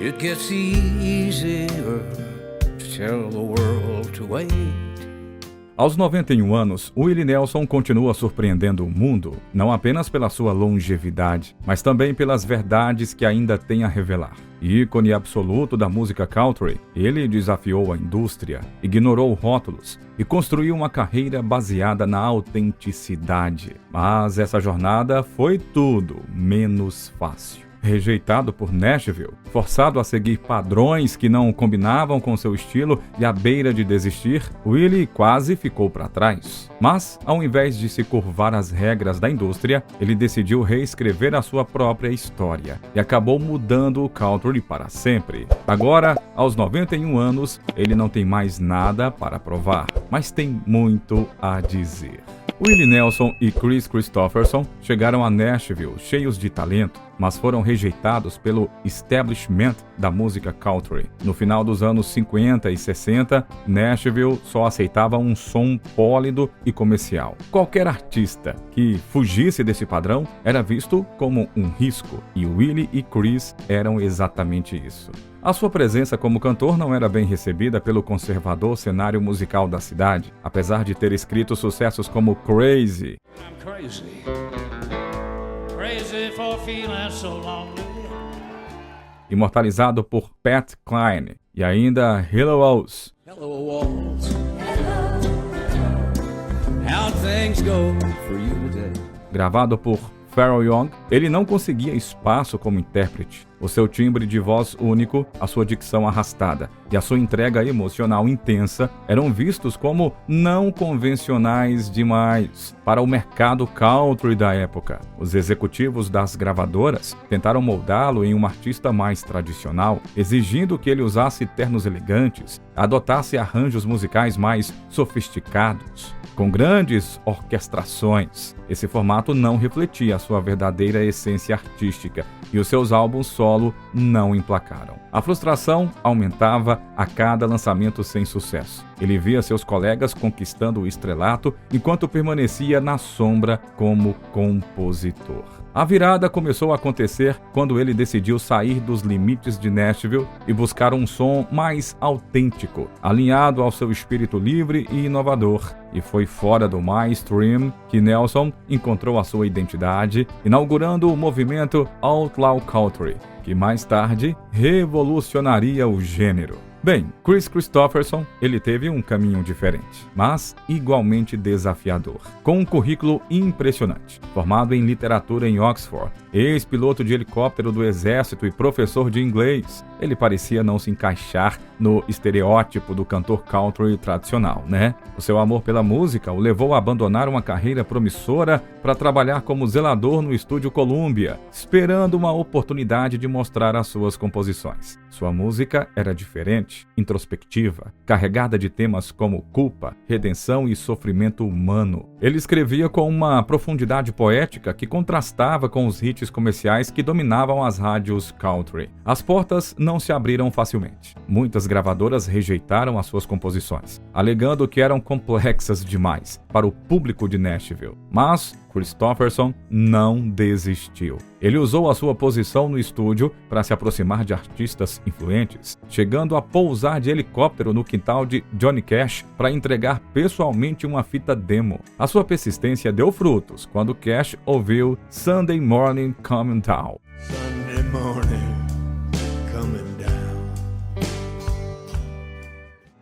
It gets easier to tell the world to wait. Aos 91 anos, Willie Nelson continua surpreendendo o mundo, não apenas pela sua longevidade, mas também pelas verdades que ainda tem a revelar. Ícone absoluto da música country, ele desafiou a indústria, ignorou rótulos e construiu uma carreira baseada na autenticidade. Mas essa jornada foi tudo menos fácil. Rejeitado por Nashville, forçado a seguir padrões que não combinavam com seu estilo e à beira de desistir, Willie quase ficou para trás. Mas, ao invés de se curvar às regras da indústria, ele decidiu reescrever a sua própria história e acabou mudando o country para sempre. Agora, aos 91 anos, ele não tem mais nada para provar, mas tem muito a dizer. Willie Nelson e Kris Kristofferson chegaram a Nashville cheios de talento, mas foram rejeitados pelo establishment da música country. No final dos anos 50 e 60, Nashville só aceitava um som pólido e comercial. Qualquer artista que fugisse desse padrão era visto como um risco, e Willie e Kris eram exatamente isso. A sua presença como cantor não era bem recebida pelo conservador cenário musical da cidade, apesar de ter escrito sucessos como Crazy, imortalizado por Pat Klein, e ainda Hello Walls, gravado por Pharrell Young. Ele não conseguia espaço como intérprete. O seu timbre de voz único, a sua dicção arrastada e a sua entrega emocional intensa eram vistos como não convencionais demais para o mercado country da época. Os executivos das gravadoras tentaram moldá-lo em um artista mais tradicional, exigindo que ele usasse ternos elegantes, adotasse arranjos musicais mais sofisticados, com grandes orquestrações. Esse formato não refletia a sua verdadeira essência artística e os seus álbuns solo não emplacaram. A frustração aumentava a cada lançamento sem sucesso. Ele via seus colegas conquistando o estrelato enquanto permanecia na sombra como compositor. A virada começou a acontecer quando ele decidiu sair dos limites de Nashville e buscar um som mais autêntico, alinhado ao seu espírito livre e inovador. E foi fora do mainstream que Nelson encontrou a sua identidade, inaugurando o movimento Outlaw Country, que mais tarde revolucionaria o gênero. Bem, Kris Kristofferson, ele teve um caminho diferente, mas igualmente desafiador, com um currículo impressionante. Formado em literatura em Oxford, ex-piloto de helicóptero do exército e professor de inglês, ele parecia não se encaixar no estereótipo do cantor country tradicional, né? O seu amor pela música o levou a abandonar uma carreira promissora para trabalhar como zelador no estúdio Columbia, esperando uma oportunidade de mostrar as suas composições. Sua música era diferente, introspectiva, carregada de temas como culpa, redenção e sofrimento humano. Ele escrevia com uma profundidade poética que contrastava com os hits comerciais que dominavam as rádios country. As portas não se abriram facilmente. Muitas gravadoras rejeitaram as suas composições, alegando que eram complexas demais para o público de Nashville. Mas Kristofferson não desistiu. Ele usou a sua posição no estúdio para se aproximar de artistas influentes, chegando a pousar de helicóptero no quintal de Johnny Cash para entregar pessoalmente uma fita demo. A sua persistência deu frutos quando Cash ouviu Sunday Morning Coming Down. Sunday morning coming down.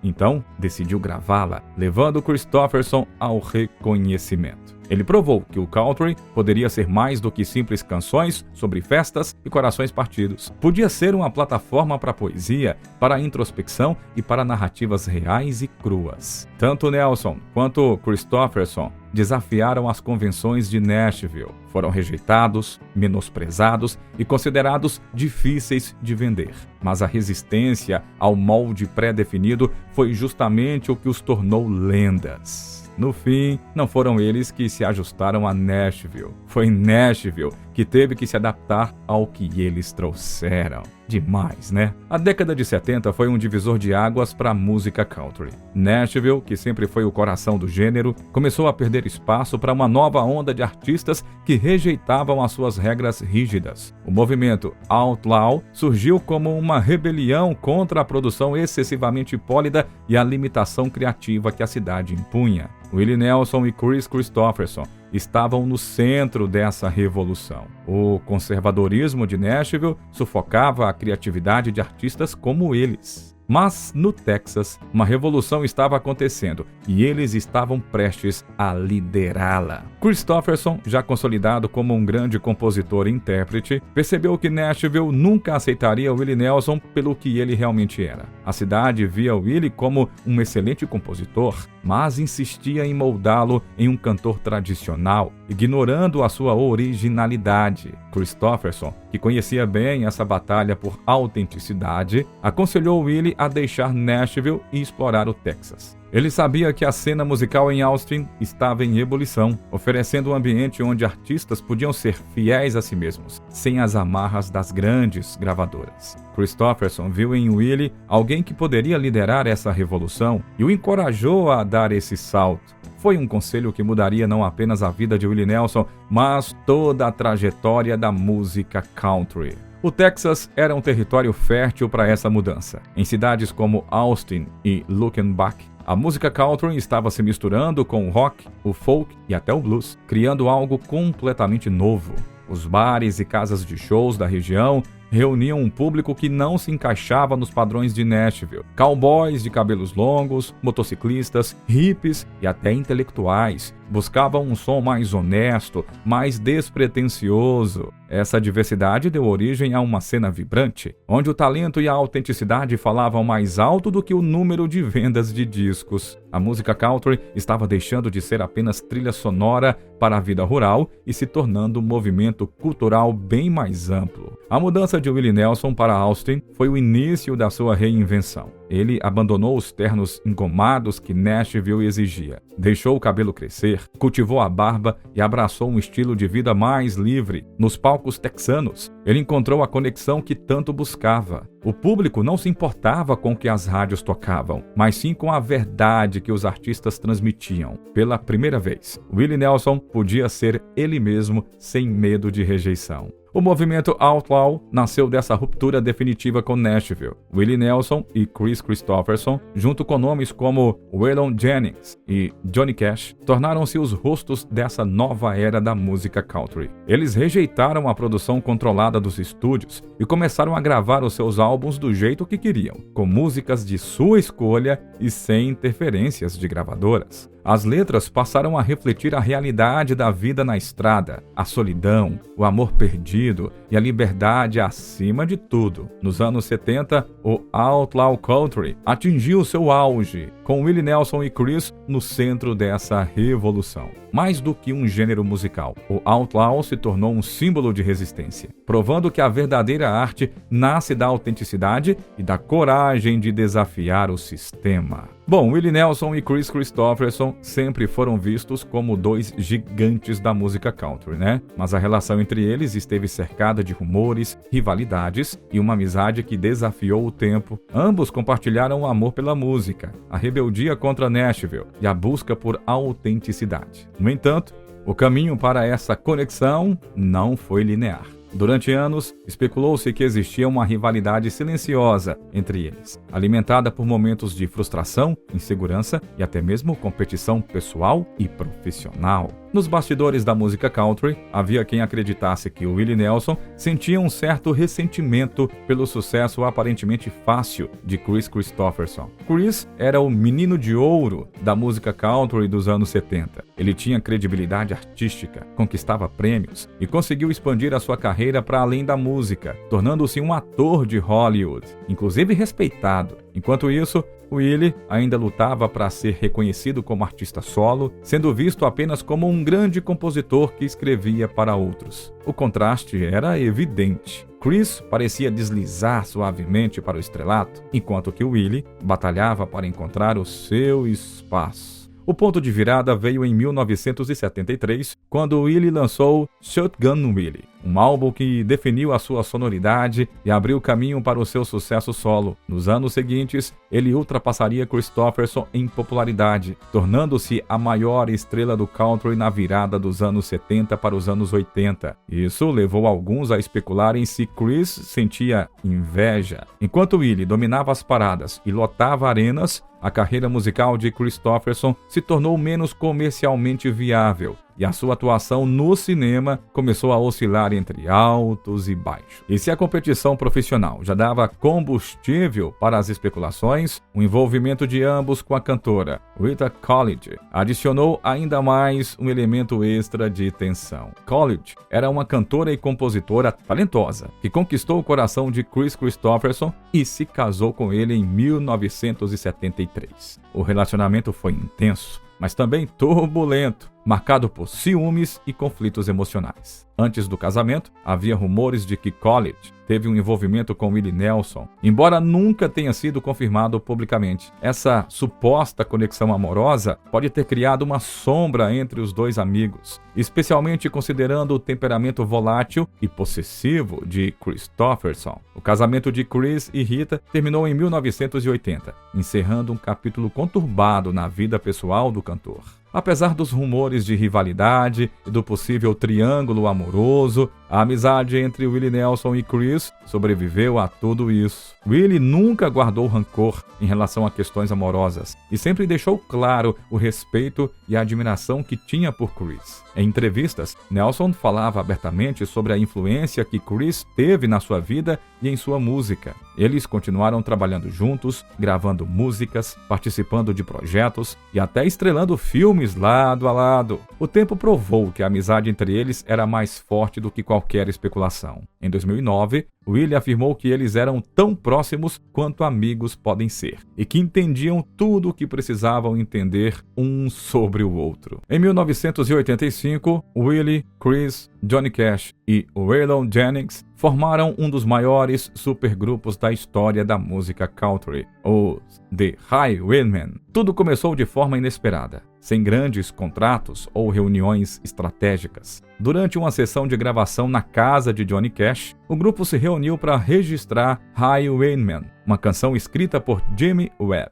Então, decidiu gravá-la, levando Kristofferson ao reconhecimento. Ele provou que o country poderia ser mais do que simples canções sobre festas e corações partidos. Podia ser uma plataforma para poesia, para a introspecção e para narrativas reais e cruas. Tanto Nelson quanto Kristofferson desafiaram as convenções de Nashville. Foram rejeitados, menosprezados e considerados difíceis de vender. Mas a resistência ao molde pré-definido foi justamente o que os tornou lendas. No fim, não foram eles que se ajustaram a Nashville. Foi Nashville que teve que se adaptar ao que eles trouxeram. Demais, né? A década de 70 foi um divisor de águas para a música country. Nashville, que sempre foi o coração do gênero, começou a perder espaço para uma nova onda de artistas que rejeitavam as suas regras rígidas. O movimento Outlaw surgiu como uma rebelião contra a produção excessivamente pólida e a limitação criativa que a cidade impunha. Willie Nelson e Kris Kristofferson estavam no centro dessa revolução. O conservadorismo de Nashville sufocava a criatividade de artistas como eles. Mas, no Texas, uma revolução estava acontecendo e eles estavam prestes a liderá-la. Kristofferson, já consolidado como um grande compositor e intérprete, percebeu que Nashville nunca aceitaria Willie Nelson pelo que ele realmente era. A cidade via Willie como um excelente compositor, mas insistia em moldá-lo em um cantor tradicional, ignorando a sua originalidade. Kristofferson, que conhecia bem essa batalha por autenticidade, aconselhou Willie a deixar Nashville e explorar o Texas. Ele sabia que a cena musical em Austin estava em ebulição, oferecendo um ambiente onde artistas podiam ser fiéis a si mesmos, sem as amarras das grandes gravadoras. Kristofferson viu em Willie alguém que poderia liderar essa revolução e o encorajou a dar esse salto. Foi um conselho que mudaria não apenas a vida de Willie Nelson, mas toda a trajetória da música country. O Texas era um território fértil para essa mudança. Em cidades como Austin e Luckenbach, a música country estava se misturando com o rock, o folk e até o blues, criando algo completamente novo. Os bares e casas de shows da região reuniam um público que não se encaixava nos padrões de Nashville. Cowboys de cabelos longos, motociclistas, hippies e até intelectuais buscavam um som mais honesto, mais despretensioso. Essa diversidade deu origem a uma cena vibrante, onde o talento e a autenticidade falavam mais alto do que o número de vendas de discos. A música country estava deixando de ser apenas trilha sonora para a vida rural e se tornando um movimento cultural bem mais amplo. A mudança de Willie Nelson para Austin foi o início da sua reinvenção. Ele abandonou os ternos engomados que Nashville exigia, deixou o cabelo crescer, cultivou a barba e abraçou um estilo de vida mais livre. Nos palcos texanos, ele encontrou a conexão que tanto buscava. O público não se importava com o que as rádios tocavam, mas sim com a verdade que os artistas transmitiam. Pela primeira vez, Willie Nelson podia ser ele mesmo sem medo de rejeição. O movimento Outlaw nasceu dessa ruptura definitiva com Nashville. Willie Nelson e Kris Kristofferson, junto com nomes como Waylon Jennings e Johnny Cash, tornaram-se os rostos dessa nova era da música country. Eles rejeitaram a produção controlada dos estúdios e começaram a gravar os seus álbuns do jeito que queriam, com músicas de sua escolha e sem interferências de gravadoras. As letras passaram a refletir a realidade da vida na estrada, a solidão, o amor perdido e a liberdade acima de tudo. Nos anos 70, o Outlaw Country atingiu seu auge, com Willie Nelson e Kris no centro dessa revolução. Mais do que um gênero musical, o Outlaw se tornou um símbolo de resistência, provando que a verdadeira arte nasce da autenticidade e da coragem de desafiar o sistema. Bom, Willie Nelson e Kris Kristofferson sempre foram vistos como dois gigantes da música country, né? Mas a relação entre eles esteve cercada de rumores, rivalidades e uma amizade que desafiou o tempo. Ambos compartilharam o amor pela música, a rebeldia contra Nashville e a busca por autenticidade. No entanto, o caminho para essa conexão não foi linear. Durante anos, especulou-se que existia uma rivalidade silenciosa entre eles, alimentada por momentos de frustração, insegurança e até mesmo competição pessoal e profissional. Nos bastidores da música country, havia quem acreditasse que Willie Nelson sentia um certo ressentimento pelo sucesso aparentemente fácil de Kris Kristofferson. Kris era o menino de ouro da música country dos anos 70. Ele tinha credibilidade artística, conquistava prêmios e conseguiu expandir a sua carreira para além da música, tornando-se um ator de Hollywood, inclusive respeitado. Enquanto isso, Willie ainda lutava para ser reconhecido como artista solo, sendo visto apenas como um grande compositor que escrevia para outros. O contraste era evidente. Kris parecia deslizar suavemente para o estrelato, enquanto que Willie batalhava para encontrar o seu espaço. O ponto de virada veio em 1973, quando Willie lançou Shotgun Willie. um álbum que definiu a sua sonoridade e abriu caminho para o seu sucesso solo. Nos anos seguintes, ele ultrapassaria Kristofferson em popularidade, tornando-se a maior estrela do country na virada dos anos 70 para os anos 80. Isso levou alguns a especularem se Chris sentia inveja. Enquanto Willie dominava as paradas e lotava arenas, a carreira musical de Kristofferson se tornou menos comercialmente viável e a sua atuação no cinema começou a oscilar entre altos e baixos. E se a competição profissional já dava combustível para as especulações, o envolvimento de ambos com a cantora Rita Coolidge adicionou ainda mais um elemento extra de tensão. Coolidge era uma cantora e compositora talentosa que conquistou o coração de Kris Kristofferson e se casou com ele em 1973. O relacionamento foi intenso, mas também turbulento, marcado por ciúmes e conflitos emocionais. Antes do casamento, havia rumores de que Coolidge teve um envolvimento com Willie Nelson, embora nunca tenha sido confirmado publicamente. Essa suposta conexão amorosa pode ter criado uma sombra entre os dois amigos, especialmente considerando o temperamento volátil e possessivo de Kristofferson. O casamento de Chris e Rita terminou em 1980, encerrando um capítulo conturbado na vida pessoal do cantor. Apesar dos rumores de rivalidade e do possível triângulo amoroso, a amizade entre Willie Nelson e Chris sobreviveu a tudo isso. Willie nunca guardou rancor em relação a questões amorosas e sempre deixou claro o respeito e a admiração que tinha por Chris. Em entrevistas, Nelson falava abertamente sobre a influência que Chris teve na sua vida e em sua música. Eles continuaram trabalhando juntos, gravando músicas, participando de projetos e até estrelando filmes lado a lado. O tempo provou que a amizade entre eles era mais forte do que qualquer especulação. Em 2009, Willie afirmou que eles eram tão próximos quanto amigos podem ser e que entendiam tudo o que precisavam entender um sobre o outro. Em 1985, Willie, Chris, Johnny Cash e Waylon Jennings formaram um dos maiores supergrupos da história da música country, os The Highwaymen. Tudo começou de forma inesperada, sem grandes contratos ou reuniões estratégicas. Durante uma sessão de gravação na casa de Johnny Cash, o grupo se reuniu para registrar Highwaymen, uma canção escrita por Jimmy Webb.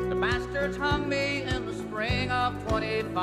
The bastards hung me in the spring of 25.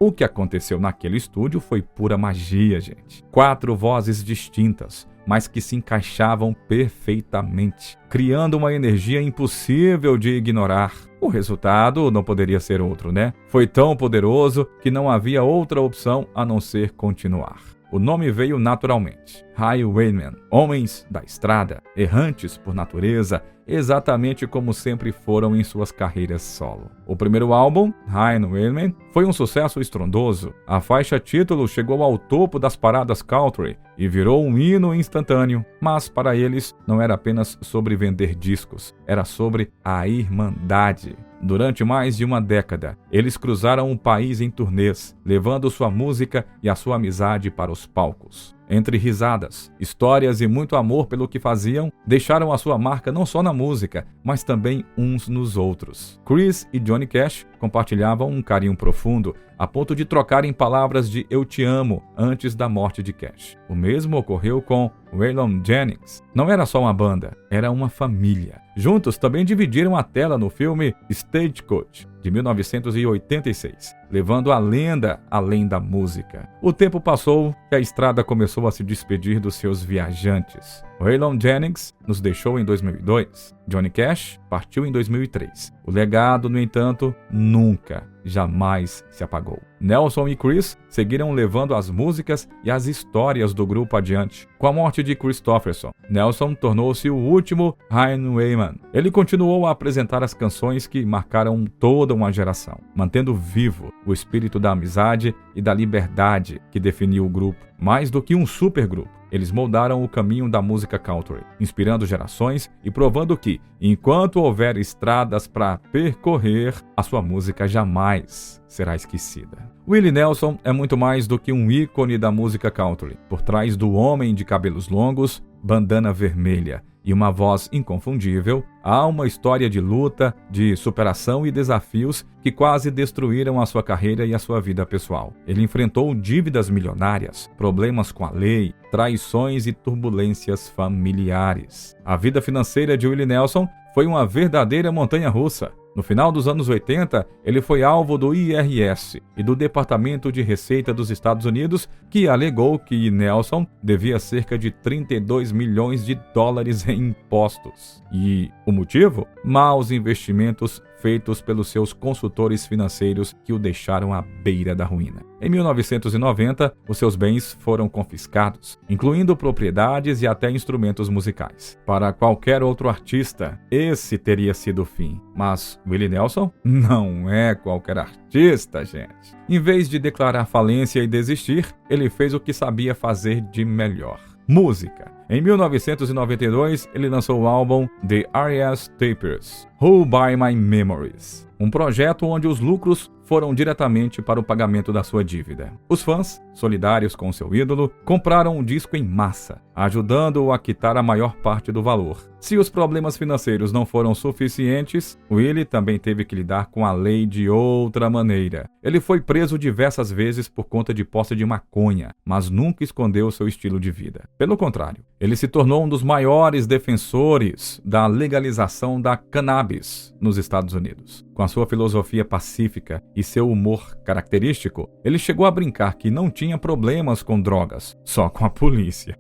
O que aconteceu naquele estúdio foi pura magia, gente. 4 vozes distintas, mas que se encaixavam perfeitamente, criando uma energia impossível de ignorar. O resultado não poderia ser outro, né? Foi tão poderoso que não havia outra opção a não ser continuar. O nome veio naturalmente. Highwaymen, homens da estrada, errantes por natureza, exatamente como sempre foram em suas carreiras solo. O primeiro álbum, Highwaymen, foi um sucesso estrondoso. A faixa título chegou ao topo das paradas country e virou um hino instantâneo. Mas para eles não era apenas sobre vender discos, era sobre a irmandade. Durante mais de uma década, eles cruzaram o país em turnês, levando sua música e a sua amizade para os palcos. Entre risadas, histórias e muito amor pelo que faziam, deixaram a sua marca não só na música, mas também uns nos outros. Chris e Johnny Cash compartilhavam um carinho profundo, a ponto de trocarem palavras de "eu te amo" antes da morte de Cash. O mesmo ocorreu com Waylon Jennings. Não era só uma banda, era uma família. Juntos também dividiram a tela no filme Stagecoach, de 1986, levando a lenda além da música. O tempo passou e a estrada começou a se despedir dos seus viajantes. Waylon Jennings nos deixou em 2002. Johnny Cash partiu em 2003. O legado, no entanto, nunca, jamais se apagou. Nelson e Chris seguiram levando as músicas e as histórias do grupo adiante. Com a morte de Kristofferson, Nelson tornou-se o último Highwayman. Ele continuou a apresentar as canções que marcaram toda uma geração, mantendo vivo o espírito da amizade e da liberdade que definiu o grupo. Mais do que um supergrupo, eles moldaram o caminho da música country, inspirando gerações e provando que, enquanto houver estradas para percorrer, a sua música jamais será esquecida. Willie Nelson é muito mais do que um ícone da música country. Por trás do homem de cabelos longos, bandana vermelha e uma voz inconfundível, há uma história de luta, de superação e desafios que quase destruíram a sua carreira e a sua vida pessoal. Ele enfrentou dívidas milionárias, problemas com a lei, traições e turbulências familiares. A vida financeira de Willie Nelson foi uma verdadeira montanha-russa. No final dos anos 80, ele foi alvo do IRS e do Departamento de Receita dos Estados Unidos, que alegou que Nelson devia cerca de 32 milhões de dólares em impostos. E o motivo? Maus investimentos feitos pelos seus consultores financeiros que o deixaram à beira da ruína. Em 1990, os seus bens foram confiscados, incluindo propriedades e até instrumentos musicais. Para qualquer outro artista, esse teria sido o fim. Mas Willie Nelson não é qualquer artista, gente. Em vez de declarar falência e desistir, ele fez o que sabia fazer de melhor: música. Em 1992, ele lançou o álbum The R.E.S. Tapers, Who Buy My Memories, um projeto onde os lucros foram diretamente para o pagamento da sua dívida. Os fãs, solidários com seu ídolo, compraram o disco em massa, ajudando-o a quitar a maior parte do valor. Se os problemas financeiros não foram suficientes, Willie também teve que lidar com a lei de outra maneira. Ele foi preso diversas vezes por conta de posse de maconha, mas nunca escondeu seu estilo de vida. Pelo contrário, ele se tornou um dos maiores defensores da legalização da cannabis nos Estados Unidos. Com a sua filosofia pacífica e seu humor característico, ele chegou a brincar que não tinha problemas com drogas, só com a polícia.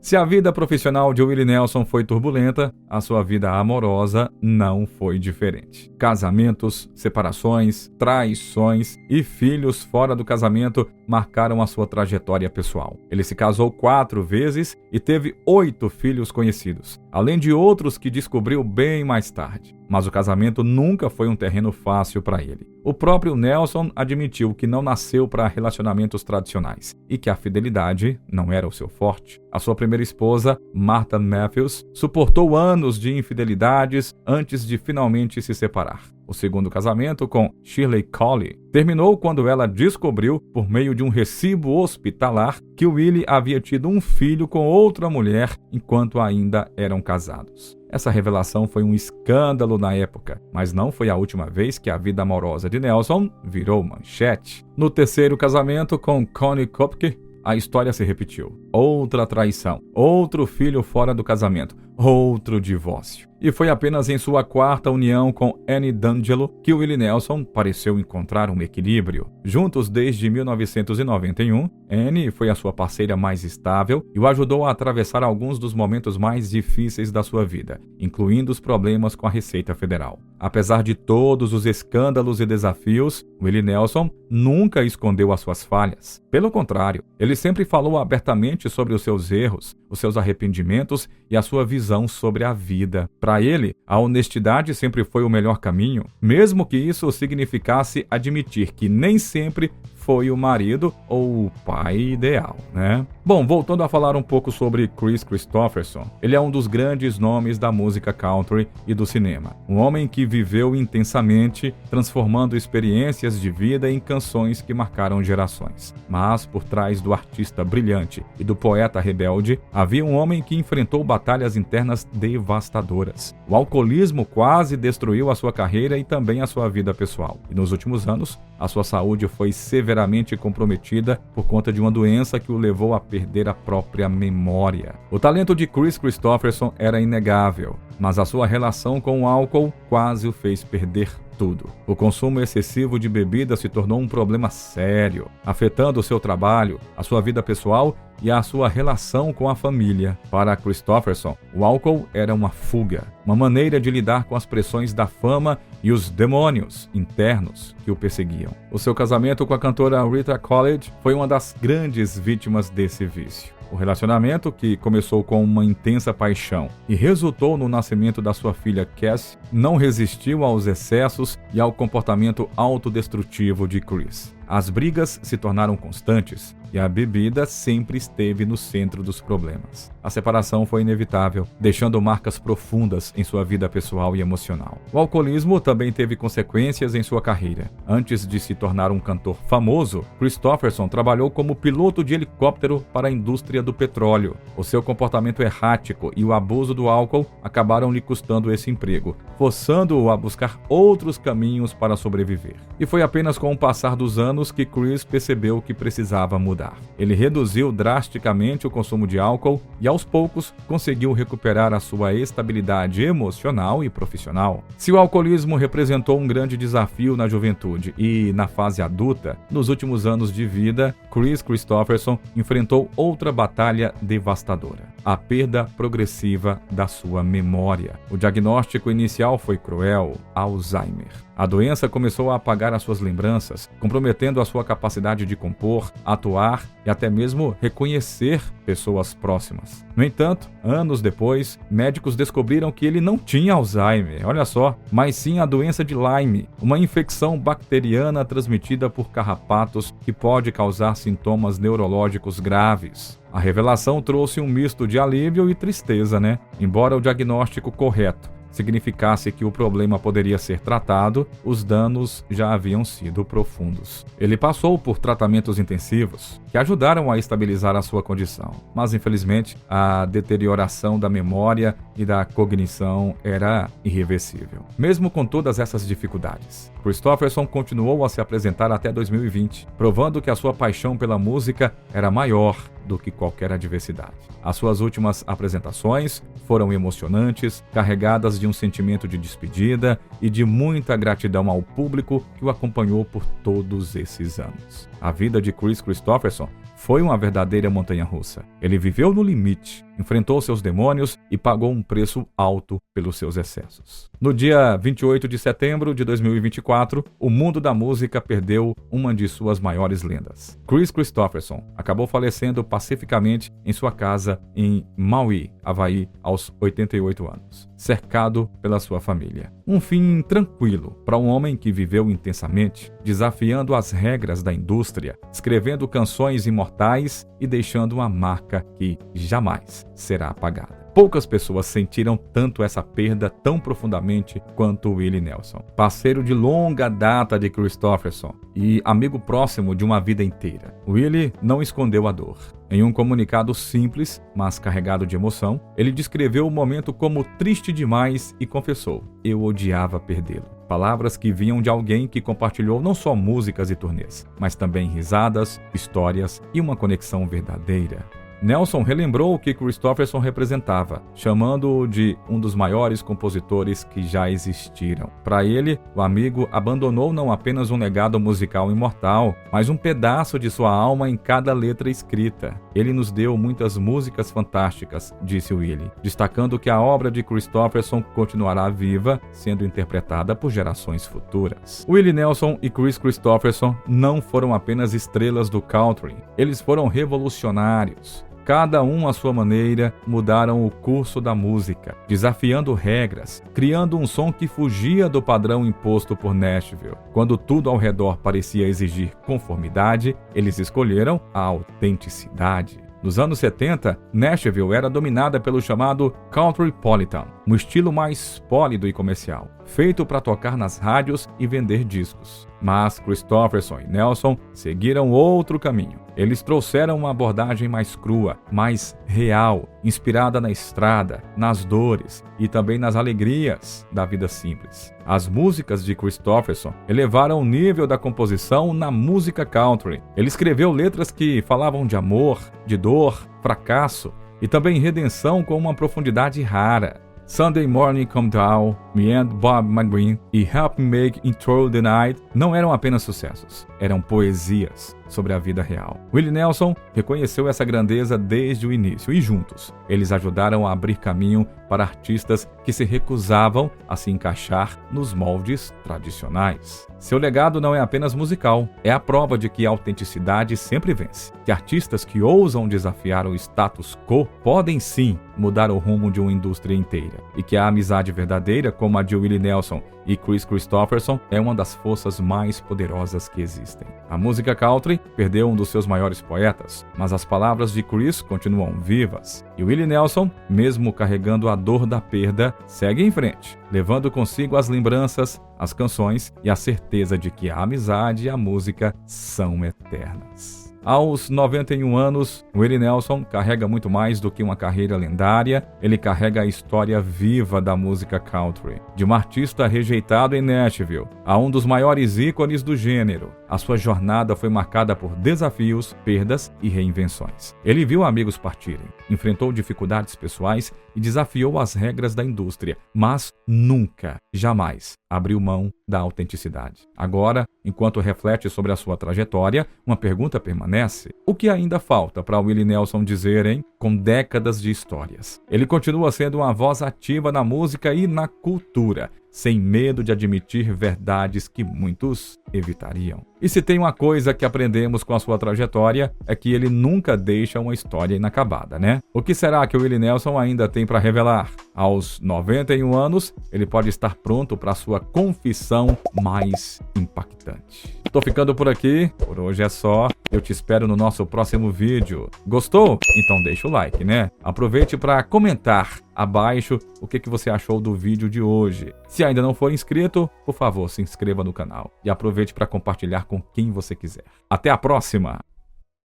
Se a vida profissional de Willie Nelson foi turbulenta, a sua vida amorosa não foi diferente. Casamentos, separações, traições e filhos fora do casamento marcaram a sua trajetória pessoal. Ele se casou 4 vezes e teve 8 filhos conhecidos, além de outros que descobriu bem mais tarde. Mas o casamento nunca foi um terreno fácil para ele. O próprio Nelson admitiu que não nasceu para relacionamentos tradicionais e que a fidelidade não era o seu forte. A sua primeira esposa, Martha Matthews, suportou anos de infidelidades antes de finalmente se separar. O segundo casamento, com Shirley Collie, terminou quando ela descobriu, por meio de um recibo hospitalar, que Willie havia tido um filho com outra mulher enquanto ainda eram casados. Essa revelação foi um escândalo na época, mas não foi a última vez que a vida amorosa de Nelson virou manchete. No terceiro casamento, com Connie Kopke, a história se repetiu. Outra traição, outro filho fora do casamento, outro divórcio. E foi apenas em sua 4ª união com Annie D'Angelo que Willie Nelson pareceu encontrar um equilíbrio. Juntos desde 1991, Annie foi a sua parceira mais estável e o ajudou a atravessar alguns dos momentos mais difíceis da sua vida, incluindo os problemas com a Receita Federal. Apesar de todos os escândalos e desafios, Willie Nelson nunca escondeu as suas falhas. Pelo contrário, ele sempre falou abertamente sobre os seus erros, os seus arrependimentos e a sua visão sobre a vida. Para ele, a honestidade sempre foi o melhor caminho, mesmo que isso significasse admitir que nem sempre foi o marido ou o pai ideal, né? Bom, voltando a falar um pouco sobre Kris Kristofferson, ele é um dos grandes nomes da música country e do cinema. Um homem que viveu intensamente, transformando experiências de vida em canções que marcaram gerações. Mas, por trás do artista brilhante e do poeta rebelde, havia um homem que enfrentou batalhas internas devastadoras. O alcoolismo quase destruiu a sua carreira e também a sua vida pessoal. E nos últimos anos, a sua saúde foi severamente comprometida por conta de uma doença que o levou a perder a própria memória. O talento de Kris Kristofferson era inegável, mas a sua relação com o álcool quase o fez perder tudo. O consumo excessivo de bebida se tornou um problema sério, afetando o seu trabalho, a sua vida pessoal e a sua relação com a família. Para Kristofferson, o álcool era uma fuga, uma maneira de lidar com as pressões da fama e os demônios internos que o perseguiam. O seu casamento com a cantora Rita Coolidge foi uma das grandes vítimas desse vício. O relacionamento, que começou com uma intensa paixão e resultou no nascimento da sua filha Cassie, não resistiu aos excessos e ao comportamento autodestrutivo de Kris. As brigas se tornaram constantes e a bebida sempre esteve no centro dos problemas. A separação foi inevitável, deixando marcas profundas em sua vida pessoal e emocional. O alcoolismo também teve consequências em sua carreira. Antes de se tornar um cantor famoso, Kristofferson trabalhou como piloto de helicóptero para a indústria do petróleo. O seu comportamento errático e o abuso do álcool acabaram lhe custando esse emprego, forçando-o a buscar outros caminhos para sobreviver. E foi apenas com o passar dos anos que Chris percebeu que precisava mudar. Ele reduziu drasticamente o consumo de álcool e aos poucos conseguiu recuperar a sua estabilidade emocional e profissional. Se o alcoolismo representou um grande desafio na juventude e na fase adulta, nos últimos anos de vida, Kris Kristofferson enfrentou outra batalha devastadora: a perda progressiva da sua memória. O diagnóstico inicial foi cruel: Alzheimer. A doença começou a apagar as suas lembranças, comprometendo a sua capacidade de compor, atuar e até mesmo reconhecer pessoas próximas. No entanto, anos depois, médicos descobriram que ele não tinha Alzheimer, olha só, mas sim a doença de Lyme, uma infecção bacteriana transmitida por carrapatos que pode causar sintomas neurológicos graves. A revelação trouxe um misto de alívio e tristeza, né? Embora o diagnóstico correto significasse que o problema poderia ser tratado, os danos já haviam sido profundos. Ele passou por tratamentos intensivos que ajudaram a estabilizar a sua condição, mas infelizmente a deterioração da memória e da cognição era irreversível. Mesmo com todas essas dificuldades, Kristofferson continuou a se apresentar até 2020, provando que a sua paixão pela música era maior do que qualquer adversidade. As suas últimas apresentações foram emocionantes, carregadas de um sentimento de despedida e de muita gratidão ao público que o acompanhou por todos esses anos. A vida de Kris Kristofferson foi uma verdadeira montanha-russa. Ele viveu no limite, enfrentou seus demônios e pagou um preço alto pelos seus excessos. No dia 28 de setembro de 2024, o mundo da música perdeu uma de suas maiores lendas. Kris Kristofferson acabou falecendo pacificamente em sua casa em Maui, Havaí, aos 88 anos, cercado pela sua família. Um fim tranquilo para um homem que viveu intensamente, desafiando as regras da indústria, escrevendo canções imortais e deixando uma marca que jamais será apagada. Poucas pessoas sentiram tanto essa perda tão profundamente quanto Willie Nelson, parceiro de longa data de Kristofferson e amigo próximo de uma vida inteira. Willie não escondeu a dor. Em um comunicado simples, mas carregado de emoção, ele descreveu o momento como triste demais e confessou: "Eu odiava perdê-lo." Palavras que vinham de alguém que compartilhou não só músicas e turnês, mas também risadas, histórias e uma conexão verdadeira. Nelson relembrou o que Kristofferson representava, chamando-o de um dos maiores compositores que já existiram. Para ele, o amigo abandonou não apenas um legado musical imortal, mas um pedaço de sua alma em cada letra escrita. "Ele nos deu muitas músicas fantásticas", disse Willie, destacando que a obra de Kristofferson continuará viva, sendo interpretada por gerações futuras. Willie Nelson e Kris Kristofferson não foram apenas estrelas do country, eles foram revolucionários. Cada um à sua maneira mudaram o curso da música, desafiando regras, criando um som que fugia do padrão imposto por Nashville. Quando tudo ao redor parecia exigir conformidade, eles escolheram a autenticidade. Nos anos 70, Nashville era dominada pelo chamado Countrypolitan, um estilo mais pólido e comercial, feito para tocar nas rádios e vender discos. Mas Kristofferson e Nelson seguiram outro caminho. Eles trouxeram uma abordagem mais crua, mais real, inspirada na estrada, nas dores e também nas alegrias da vida simples. As músicas de Kristofferson elevaram o nível da composição na música country. Ele escreveu letras que falavam de amor, de dor, fracasso e também redenção com uma profundidade rara. Sunday Morning Come Down, Me and Bob McGuinn e Help Me Make It Through the Night não eram apenas sucessos, eram poesias sobre a vida real. Willie Nelson reconheceu essa grandeza desde o início e juntos, eles ajudaram a abrir caminho para artistas que se recusavam a se encaixar nos moldes tradicionais. Seu legado não é apenas musical, é a prova de que a autenticidade sempre vence, que artistas que ousam desafiar o status quo podem sim mudar o rumo de uma indústria inteira, e que a amizade verdadeira, como a de Willie Nelson e Kris Kristofferson, é uma das forças mais poderosas que existem. A música country perdeu um dos seus maiores poetas, mas as palavras de Chris continuam vivas. E Willie Nelson, mesmo carregando a dor da perda, segue em frente, levando consigo as lembranças, as canções e a certeza de que a amizade e a música são eternas. Aos 91 anos, Willie Nelson carrega muito mais do que uma carreira lendária, ele carrega a história viva da música country. De um artista rejeitado em Nashville a um dos maiores ícones do gênero, a sua jornada foi marcada por desafios, perdas e reinvenções. Ele viu amigos partirem, enfrentou dificuldades pessoais e desafiou as regras da indústria, mas nunca, jamais abriu mão da autenticidade. Agora, enquanto reflete sobre a sua trajetória, uma pergunta permanece: o que ainda falta para Willie Nelson dizer, hein? Com décadas de histórias. Ele continua sendo uma voz ativa na música e na cultura, sem medo de admitir verdades que muitos evitariam. E se tem uma coisa que aprendemos com a sua trajetória, é que ele nunca deixa uma história inacabada, né? O que será que o Willie Nelson ainda tem para revelar? Aos 91 anos, ele pode estar pronto para sua confissão mais impactante. Tô ficando por aqui, por hoje é só. Eu te espero no nosso próximo vídeo. Gostou? Então deixa o like, né? Aproveite para comentar abaixo o que você achou do vídeo de hoje. Se ainda não for inscrito, por favor, se inscreva no canal. E aproveite para compartilhar com quem você quiser. Até a próxima!